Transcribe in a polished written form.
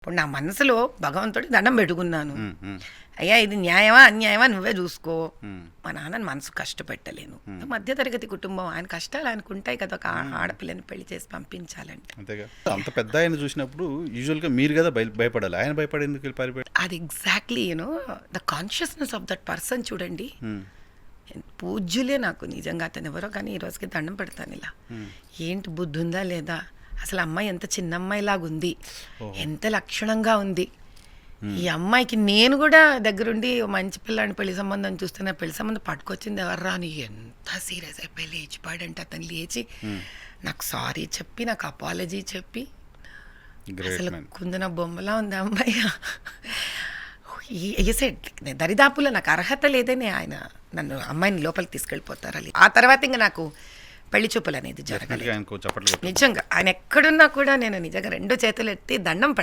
ఇప్పుడు నా మనసులో భగవంతుడికి దండం పెట్టుకున్నాను. హ్మ్. హ్మ్. అయ్యా ఇది న్యాయమా అన్యాయమా నువ్వే చూసుకో. హ్మ్. మా నాన్నని మనసు కష్టపెట్టలేను. మధ్యతరగతి కుటుంబం, ఆయన కష్టాలు ఆయనకు ఉంటాయి కదా, ఒక ఆడపిల్లని పెళ్లి చేసి పంపించాలంటే. అంతేగా అంత పెద్ద ఆయన చూసినప్పుడు యూజువల్గా మీరు కదా భయపడాలి, ఆయన భయపడేందుకు వెళ్ళి పారిపోయాడు. అది exactly the consciousness of that person చూడండి. హ్మ్. పూజ్యులే నాకు నిజంగా, అతను ఎవరో కానీ ఈ రోజుకి దండం పెడతాను ఇలా. ఏంటి బుద్ధి ఉందా లేదా, అసలు అమ్మాయి ఎంత చిన్న అమ్మాయిలాగా ఉంది, ఎంత లక్షణంగా ఉంది. ఈ అమ్మాయికి నేను కూడా దగ్గరుండి ఓ మంచి పిల్లాడిని పెళ్లి సంబంధం చూస్తున్నా, పెళ్లి సంబంధం పట్టుకొచ్చింది ఎవర్రా అని ఎంత సీరియస్ అయిపోయి లేచిపోయాడంటే, అతను లేచి నాకు సారీ చెప్పి, నాకు అపాలజీ చెప్పి, గ్రేట్ అసలు మ్యాన్. కుందన బొమ్మలా ఉంది ఆ అమ్మాయి. సెడ్ దరిదాపులో నాకు అర్హత లేదని ఆయన నన్ను అమ్మాయిని లోపలికి తీసుకెళ్ళిపోతారు. ఆ తర్వాత ఇంకా నాకు పెళ్లి చూపులు అనేది జరగలేదు. ఆయనకు చప్పట్లు కొట్టు. నిజంగా ఆయన ఎక్కడున్నా కూడా నేను నిజంగా రెండు చేతులు ఎత్తి దండం పెడతాను.